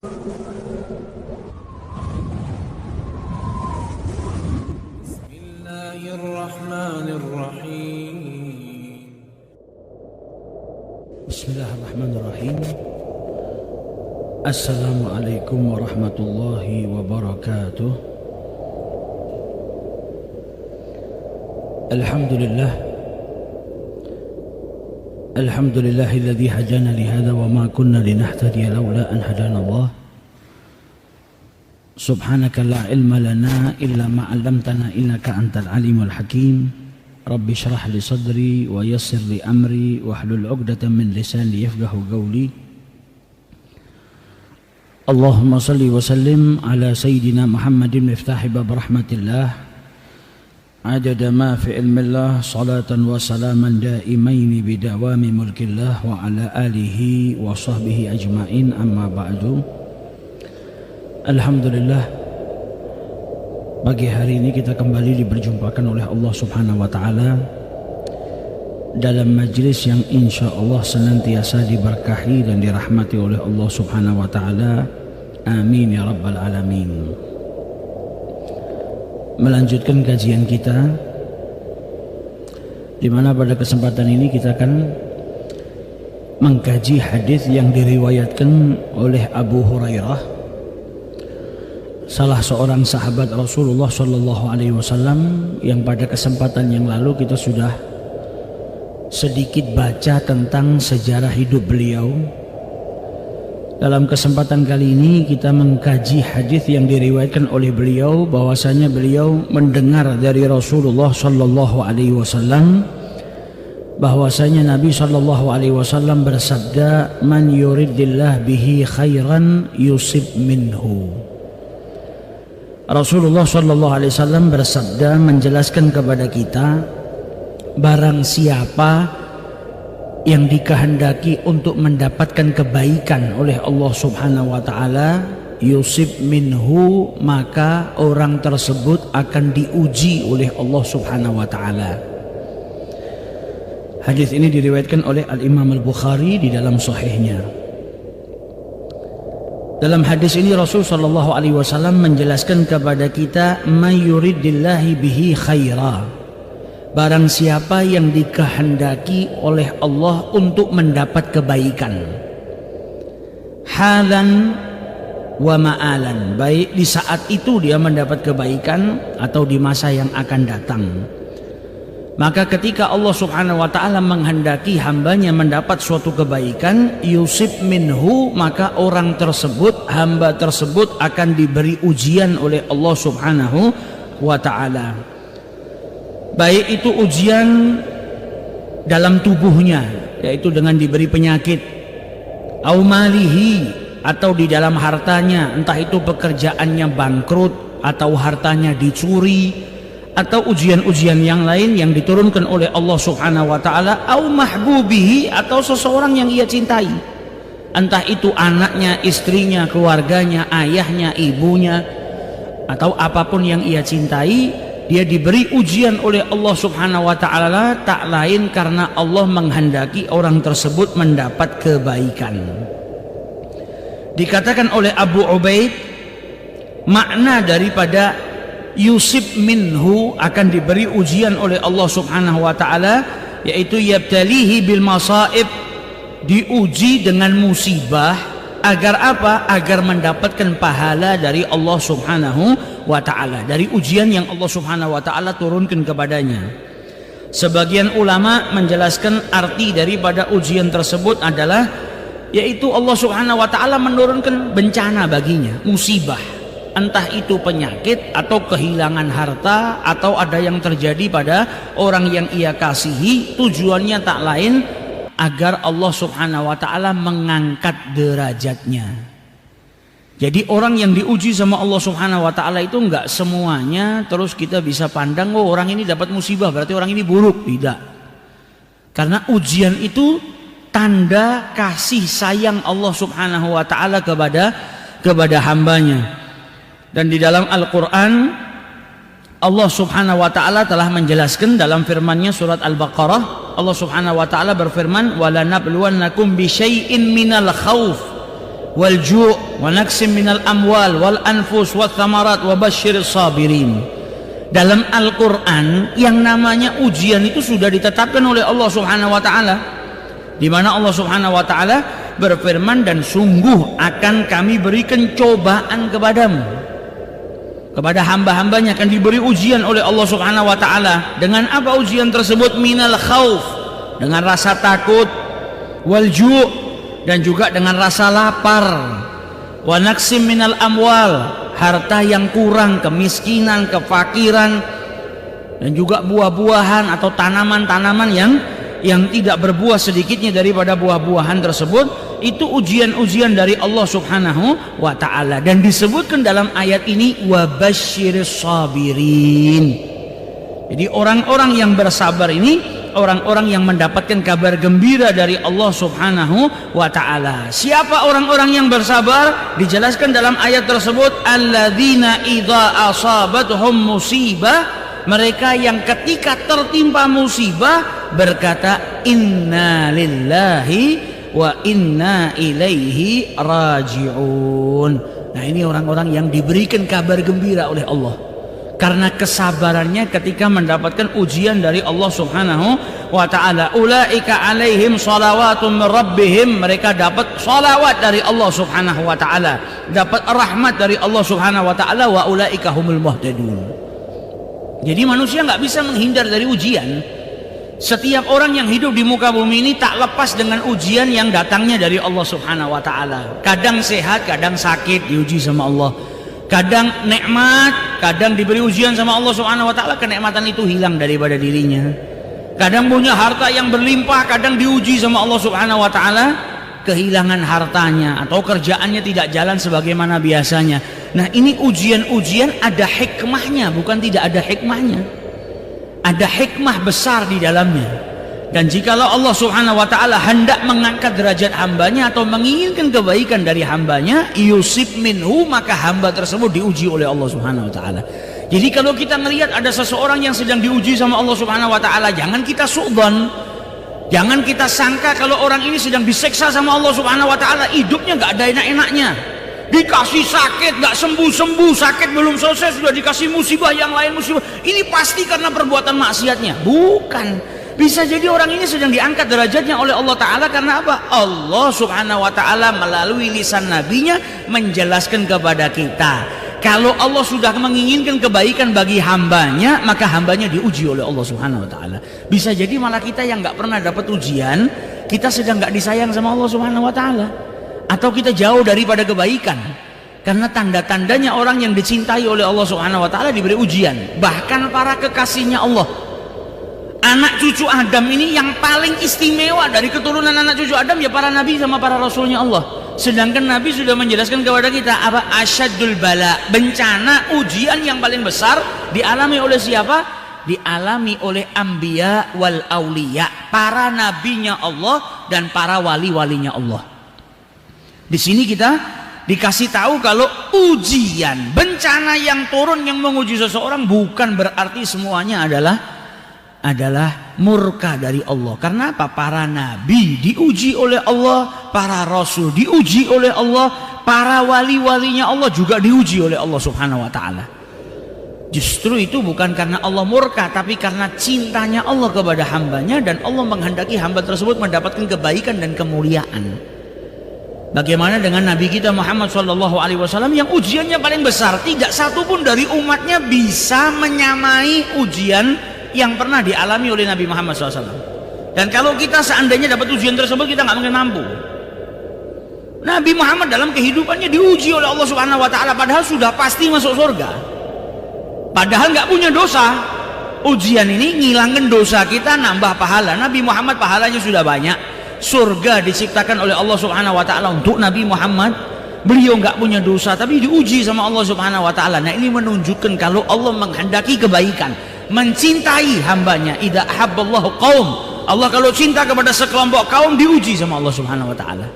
Bismillahirrahmanirrahim. Bismillahirrahmanirrahim. Assalamualaikum warahmatullahi wabarakatuh. Alhamdulillahilladzi hadana lihada wa ma kunna linahtadiya laula an hadana Allah. Subhanaka la ilma lana illa ma 'allamtana innaka antal alimul hakim. Rabbi shrah li sadri wa yassir li amri wahlul 'uqdatam min lisani yafqahu qawli. Allahumma salli wa sallim ala sayyidina Muhammadin miftahi bab rahmatillah. Adada ma fi ilmillah salatan wa salaman daimaini bidawami mulkillah wa ala alihi wa sahbihi ajma'in amma ba'du. Alhamdulillah, pagi hari ini kita kembali diperjumpakan oleh Allah Subhanahu wa Ta'ala dalam majlis yang insya Allah senantiasa diberkahi dan dirahmati oleh Allah Subhanahu wa Ta'ala. Amin ya Rabbal Alamin. Melanjutkan kajian kita, di mana pada kesempatan ini kita akan mengkaji hadis yang diriwayatkan oleh Abu Hurairah, salah seorang sahabat Rasulullah Shallallahu Alaihi Wasallam, yang pada kesempatan yang lalu kita sudah sedikit baca tentang sejarah hidup beliau. Dalam kesempatan kali ini kita mengkaji hadis yang diriwayatkan oleh beliau, bahwasanya beliau mendengar dari Rasulullah Shallallahu Alaihi Wasallam bahwasanya Nabi Shallallahu Alaihi Wasallam bersabda, "Man yuridillah bihi khairan yusib minhu." Rasulullah Shallallahu Alaihi Wasallam bersabda, menjelaskan kepada kita, barang siapa yang dikehendaki untuk mendapatkan kebaikan oleh Allah Subhanahu wa Ta'ala, yusib minhu, maka orang tersebut akan diuji oleh Allah Subhanahu wa Ta'ala. Hadis ini diriwayatkan oleh Al-Imam Al-Bukhari di dalam sahihnya. Dalam hadis ini Rasul sallallahu alaihi wasallam menjelaskan kepada kita, may yuridillahi bihi khaira. Barang siapa yang dikehendaki oleh Allah untuk mendapat kebaikan, halan wa ma'alan, baik di saat itu dia mendapat kebaikan atau di masa yang akan datang. Maka ketika Allah Subhanahu wa Ta'ala menghendaki hambanya mendapat suatu kebaikan, yusib minhu, maka orang tersebut, hamba tersebut akan diberi ujian oleh Allah Subhanahu wa Ta'ala. Baik itu ujian dalam tubuhnya, yaitu dengan diberi penyakit, au malihi, atau di dalam hartanya, entah itu pekerjaannya bangkrut atau hartanya dicuri, atau ujian-ujian yang lain yang diturunkan oleh Allah Subhanahu wa Ta'ala, au mahbubihi, atau seseorang yang ia cintai, entah itu anaknya, istrinya, keluarganya, ayahnya, ibunya, atau apapun yang ia cintai, dia diberi ujian oleh Allah Subhanahu wa Ta'ala, tak lain karena Allah menghendaki orang tersebut mendapat kebaikan. Dikatakan oleh Abu Ubaid, makna daripada yusib minhu, akan diberi ujian oleh Allah Subhanahu wa Ta'ala, yaitu yabtalihi bil masaib, diuji dengan musibah. Agar apa? Agar mendapatkan pahala dari Allah Subhanahu wa Ta'ala, dari ujian yang Allah Subhanahu wa Ta'ala turunkan kepadanya. Sebagian ulama menjelaskan arti daripada ujian tersebut adalah, yaitu Allah Subhanahu wa Ta'ala menurunkan bencana baginya, musibah, entah itu penyakit atau kehilangan harta, atau ada yang terjadi pada orang yang ia kasihi. Tujuannya tak lain agar Allah Subhanahu wa Ta'ala mengangkat derajatnya. Jadi orang yang diuji sama Allah Subhanahu wa Ta'ala itu enggak semuanya terus kita bisa pandang, oh orang ini dapat musibah berarti orang ini buruk. Tidak. Karena ujian itu tanda kasih sayang Allah Subhanahu wa Ta'ala kepada hambanya. Dan di dalam Al-Quran Allah Subhanahu wa Ta'ala telah menjelaskan dalam firman-Nya surat Al-Baqarah. Allah Subhanahu wa Ta'ala berfirman, "Walanabluwannakum bisyai'in minal khauf wal ju' wa naqsim minal amwal wal anfus wath thamarat wa basyiris sabirin. Dalam Al-Qur'an yang namanya ujian itu sudah ditetapkan oleh Allah Subhanahu wa taala, di mana Allah Subhanahu wa taala berfirman, dan sungguh akan kami berikan cobaan kepadamu, kepada hamba-hambanya akan diberi ujian oleh Allah Subhanahu wa taala. Dengan apa ujian tersebut? Minal khauf, dengan rasa takut, wal ju', dan juga dengan rasa lapar, wa naqsim minal amwal, harta yang kurang, kemiskinan, kefakiran, dan juga buah-buahan atau tanaman-tanaman yang tidak berbuah sedikitnya daripada buah-buahan tersebut. Itu ujian-ujian dari Allah Subhanahu wa ta'ala, dan disebutkan dalam ayat ini wa basyiris sabirin. Jadi orang-orang yang bersabar ini orang-orang yang mendapatkan kabar gembira dari Allah Subhanahu wa ta'ala. Siapa orang-orang yang bersabar? Dijelaskan dalam ayat tersebut, alladzina idza asabatuhum musibah, mereka yang ketika tertimpa musibah berkata inna lillahi wa inna ilaihi raji'un. Nah, ini orang-orang yang diberikan kabar gembira oleh Allah karena kesabarannya ketika mendapatkan ujian dari Allah Subhanahu wa ta'ala. Ulaika alaihim salawatun min rabbihim, mereka dapat salawat dari Allah Subhanahu wa ta'ala, dapat rahmat dari Allah Subhanahu wa ta'ala. Wa ulaika humul muhtadun. Jadi manusia nggak bisa menghindar dari ujian. Setiap orang yang hidup di muka bumi ini tak lepas dengan ujian yang datangnya dari Allah Subhanahu wa ta'ala. Kadang sehat, kadang sakit, diuji sama Allah. Kadang nikmat, kadang diberi ujian sama Allah Subhanahu wa ta'ala, kenikmatan itu hilang daripada dirinya. Kadang punya harta yang berlimpah, kadang diuji sama Allah Subhanahu wa ta'ala, kehilangan hartanya atau kerjaannya tidak jalan sebagaimana biasanya. Nah, ini ujian-ujian ada hikmahnya, bukan tidak ada hikmahnya. Ada hikmah besar di dalamnya. Dan jikalau Allah Subhanahu wa ta'ala hendak mengangkat derajat hambanya atau menginginkan kebaikan dari hambanya, yusib minhu, maka hamba tersebut diuji oleh Allah Subhanahu wa ta'ala. Jadi kalau kita melihat ada seseorang yang sedang diuji sama Allah Subhanahu wa ta'ala, jangan kita su'dzon, jangan kita sangka kalau orang ini sedang diseksa sama Allah Subhanahu wa ta'ala, hidupnya gak ada enak-enaknya, dikasih sakit gak sembuh-sembuh, sakit belum selesai sudah dikasih musibah yang lain, musibah ini pasti karena perbuatan maksiatnya. Bukan, bisa jadi orang ini sedang diangkat derajatnya oleh Allah Ta'ala karena apa? Allah Subhanahu wa ta'ala melalui lisan nabinya menjelaskan kepada kita, kalau Allah sudah menginginkan kebaikan bagi hambanya, maka hambanya diuji oleh Allah Subhanahu wa ta'ala. Bisa jadi malah kita yang gak pernah dapat ujian, kita sedang gak disayang sama Allah Subhanahu wa ta'ala, atau kita jauh daripada kebaikan. Karena tanda-tandanya orang yang dicintai oleh Allah Subhanahu wa ta'ala diberi ujian. Bahkan para kekasihnya Allah, anak cucu Adam ini yang paling istimewa dari keturunan anak cucu Adam ya para nabi sama para rasulnya Allah. Sedangkan Nabi sudah menjelaskan kepada kita apa? Asyadul bala, bencana, ujian yang paling besar dialami oleh siapa? Dialami oleh anbiya wal auliya, para nabinya Allah dan para wali-walinya Allah. Di sini kita dikasih tahu kalau ujian, bencana yang turun yang menguji seseorang bukan berarti semuanya adalah murka dari Allah. Karena apa? Para nabi diuji oleh Allah, para rasul diuji oleh Allah, para wali-walinya Allah juga diuji oleh Allah Subhanahu wa ta'ala. Justru itu bukan karena Allah murka, tapi karena cintanya Allah kepada hambanya, dan Allah menghendaki hamba tersebut mendapatkan kebaikan dan kemuliaan. Bagaimana dengan Nabi kita Muhammad SAW yang ujiannya paling besar, tidak satu pun dari umatnya bisa menyamai ujian yang pernah dialami oleh Nabi Muhammad SAW. Dan kalau kita seandainya dapat ujian tersebut, kita nggak mungkin mampu. Nabi Muhammad dalam kehidupannya diuji oleh Allah Subhanahu wa ta'ala, padahal sudah pasti masuk surga, padahal nggak punya dosa. Ujian ini ngilangin dosa kita, nambah pahala. Nabi Muhammad pahalanya sudah banyak, surga diciptakan oleh Allah Subhanahu wa ta'ala untuk Nabi Muhammad. Beliau nggak punya dosa tapi diuji sama Allah Subhanahu wa ta'ala. Nah, ini menunjukkan kalau Allah menghendaki kebaikan, mencintai hambanya. Idza ahabballahu qaum, Allah kalau cinta kepada sekelompok kaum diuji sama Allah Subhanahu wa ta'ala.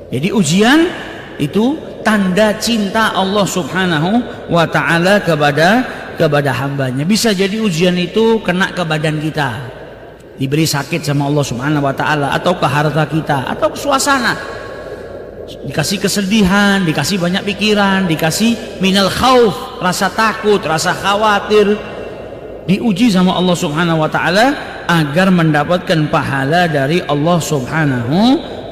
Jadi ujian itu tanda cinta Allah Subhanahu wa ta'ala kepada hambanya. Bisa jadi ujian itu kena ke badan kita, diberi sakit sama Allah Subhanahu wa ta'ala, atau ke harta kita, atau ke suasana. dikasih kesedihan, dikasih banyak pikiran, dikasih minal khauf, rasa takut, rasa khawatir, diuji sama Allah Subhanahu wa taala agar mendapatkan pahala dari Allah Subhanahu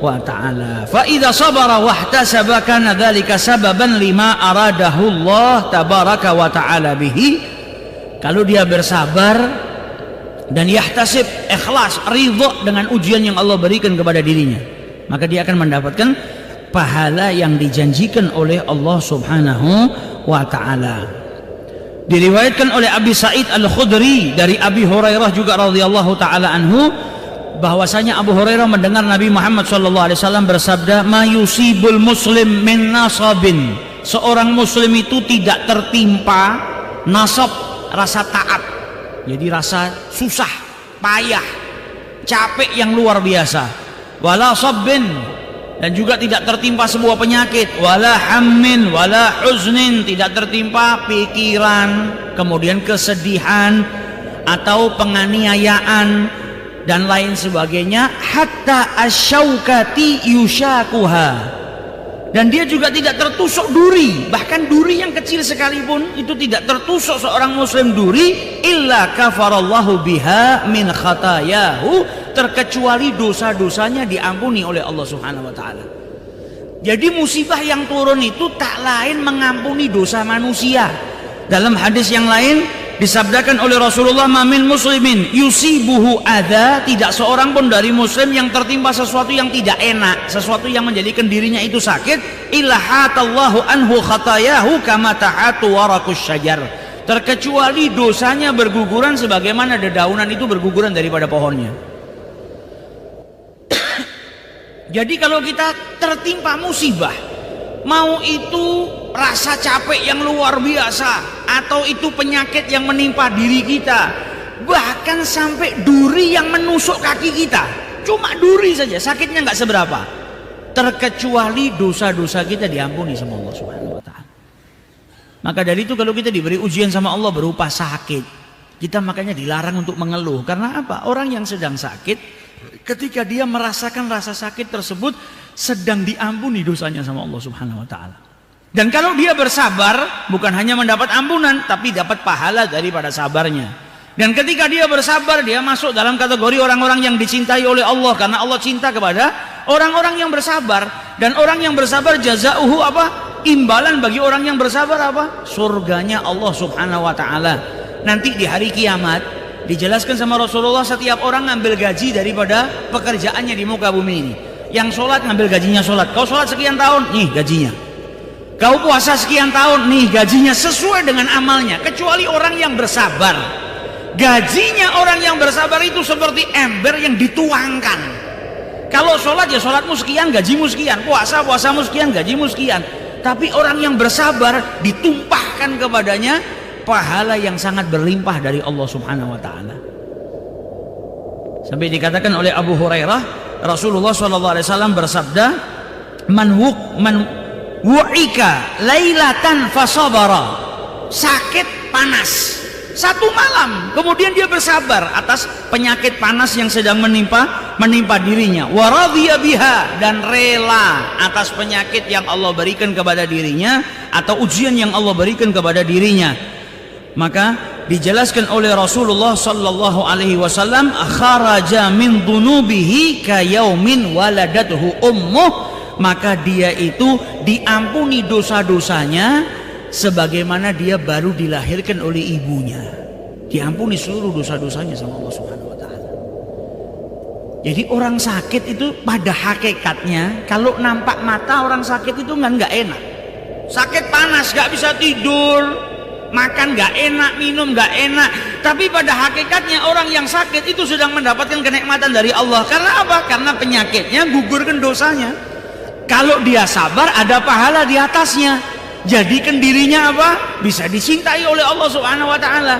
wa ta'ala. Fa idza sabara wahtasaba kana dzalika sababan lima aradahu Allah tabaraka wa ta'ala bihi. Kalau dia bersabar dan yahtasib, ikhlas, ridha dengan ujian yang Allah berikan kepada dirinya, maka dia akan mendapatkan pahala yang dijanjikan oleh Allah Subhanahu wa ta'ala. Diriwayatkan oleh Abi Sa'id Al-Khudri dari Abi Hurairah juga radhiyallahu ta'ala anhu, bahwasanya Abu Hurairah mendengar Nabi Muhammad SAW bersabda, ma yusibul muslim min nasabin, seorang muslim itu tidak tertimpa nasab, rasa taat, jadi rasa susah, payah, capek yang luar biasa, wala sabbin, dan juga tidak tertimpa sebuah penyakit, wala hammin wala huznin, tidak tertimpa pikiran, kemudian kesedihan atau penganiayaan dan lain sebagainya, hatta asyaukati yushakuha, dan dia juga tidak tertusuk duri, bahkan duri yang kecil sekalipun itu tidak tertusuk seorang muslim duri, illa kafarallahu biha min khatayahu, terkecuali dosa-dosanya diampuni oleh Allah Subhanahu wa taala. Jadi musibah yang turun itu tak lain mengampuni dosa manusia. Dalam hadis yang lain disabdakan oleh Rasulullah, mamin muslimin yusibuhu adza, tidak seorang pun dari muslim yang tertimpa sesuatu yang tidak enak, sesuatu yang menjadikan dirinya itu sakit, illa hatallahu anhu khatayahu kama tahatu warakus syajar, terkecuali dosanya berguguran sebagaimana dedaunan itu berguguran daripada pohonnya. Jadi kalau kita tertimpa musibah, mau itu rasa capek yang luar biasa, atau itu penyakit yang menimpa diri kita, bahkan sampai duri yang menusuk kaki kita, cuma duri saja sakitnya nggak seberapa, terkecuali dosa-dosa kita diampuni sama Allah Subhanahu wa ta'ala. Maka dari itu kalau kita diberi ujian sama Allah berupa sakit, kita makanya dilarang untuk mengeluh. Karena apa? Orang yang sedang sakit, ketika dia merasakan rasa sakit tersebut, sedang diampuni dosanya sama Allah Subhanahu wa ta'ala. Dan kalau dia bersabar, bukan hanya mendapat ampunan, tapi dapat pahala daripada sabarnya. Dan ketika dia bersabar, dia masuk dalam kategori orang-orang yang dicintai oleh Allah, karena Allah cinta kepada orang-orang yang bersabar. Dan orang yang bersabar jazauhu apa? Imbalan bagi orang yang bersabar apa? Surganya Allah Subhanahu wa ta'ala. Nanti di hari kiamat dijelaskan sama Rasulullah, setiap orang ngambil gaji daripada pekerjaannya di muka bumi ini. Yang sholat ngambil gajinya sholat. Kau sholat sekian tahun, nih gajinya. Kau puasa sekian tahun, nih gajinya, sesuai dengan amalnya. Kecuali orang yang bersabar, gajinya orang yang bersabar itu seperti ember yang dituangkan. Kalau sholat ya sholatmu sekian, gajimu sekian. Puasa, puasamu sekian, gajimu sekian. Tapi orang yang bersabar ditumpahkan kepadanya pahala yang sangat berlimpah dari Allah Subhanahu wa ta'ala. Sampai dikatakan oleh Abu Hurairah, Rasulullah SAW bersabda, man wu'ika lailatan fasabara, sakit panas satu malam, kemudian dia bersabar atas penyakit panas yang sedang menimpa dirinya, wa radhiya biha, dan rela atas penyakit yang Allah berikan kepada dirinya atau ujian yang Allah berikan kepada dirinya, maka dijelaskan oleh Rasulullah sallallahu alaihi wasallam, kharaja min dunubihi ka yaumin waladathu ummuh, maka dia itu diampuni dosa-dosanya sebagaimana dia baru dilahirkan oleh ibunya. Diampuni seluruh dosa-dosanya sama Allah Subhanahu wa ta'ala. Jadi orang sakit itu pada hakikatnya, kalau nampak mata orang sakit itu nggak enak. Sakit panas, nggak bisa tidur, makan nggak enak, minum nggak enak. Tapi pada hakikatnya orang yang sakit itu sedang mendapatkan kenikmatan dari Allah. Karena apa? Karena penyakitnya gugurkan dosanya. Kalau dia sabar, ada pahala di atasnya. Jadikan dirinya apa? Bisa dicintai oleh Allah Subhanahu wa ta'ala.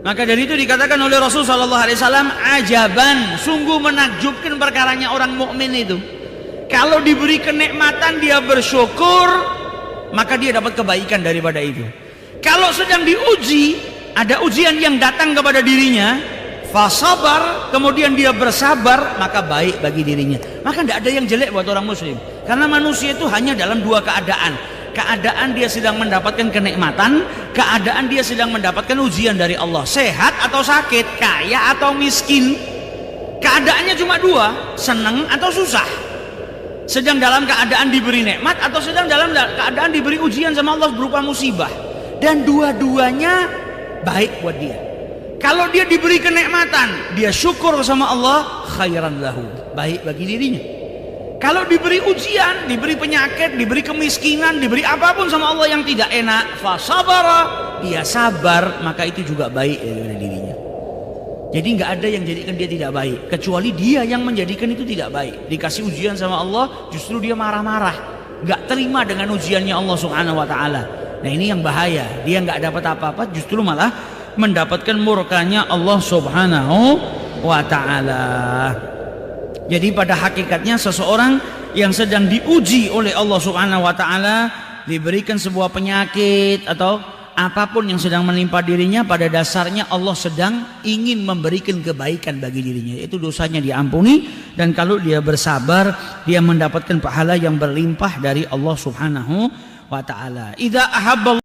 Maka dari itu dikatakan oleh Rasul sallallahu alaihi wasallam, ajaban, sungguh menakjubkan perkaranya orang mukmin itu. Kalau diberi kenikmatan dia bersyukur, maka dia dapat kebaikan daripada itu. Kalau sedang diuji, ada ujian yang datang kepada dirinya, fasabar, kemudian dia bersabar, maka baik bagi dirinya. Maka tidak ada yang jelek buat orang muslim. Karena manusia itu hanya dalam dua keadaan. Keadaan dia sedang mendapatkan kenikmatan, keadaan dia sedang mendapatkan ujian dari Allah. Sehat atau sakit, kaya atau miskin. Keadaannya cuma dua, senang atau susah. Sedang dalam keadaan diberi nikmat atau sedang dalam keadaan diberi ujian sama Allah berupa musibah. Dan dua-duanya baik buat dia. Kalau dia diberi kenikmatan, dia syukur sama Allah, khairan lahu, baik bagi dirinya. Kalau diberi ujian, diberi penyakit, diberi kemiskinan, diberi apapun sama Allah yang tidak enak, fasabara, dia sabar, maka itu juga baik bagi dirinya. Jadi nggak ada yang jadikan dia tidak baik, kecuali dia yang menjadikan itu tidak baik. Dikasih ujian sama Allah, justru dia marah-marah, nggak terima dengan ujiannya Allah Subhanahu Wa Taala. Nah ini yang bahaya, dia nggak dapat apa-apa, justru malah mendapatkan murkanya Allah Subhanahu Wa Taala. Jadi pada hakikatnya seseorang yang sedang diuji oleh Allah Subhanahu Wa Taala, diberikan sebuah penyakit atau apapun yang sedang menimpa dirinya, pada dasarnya Allah sedang ingin memberikan kebaikan bagi dirinya, yaitu dosanya diampuni, dan kalau dia bersabar dia mendapatkan pahala yang berlimpah dari Allah Subhanahu Wa Taala. Idza ahabba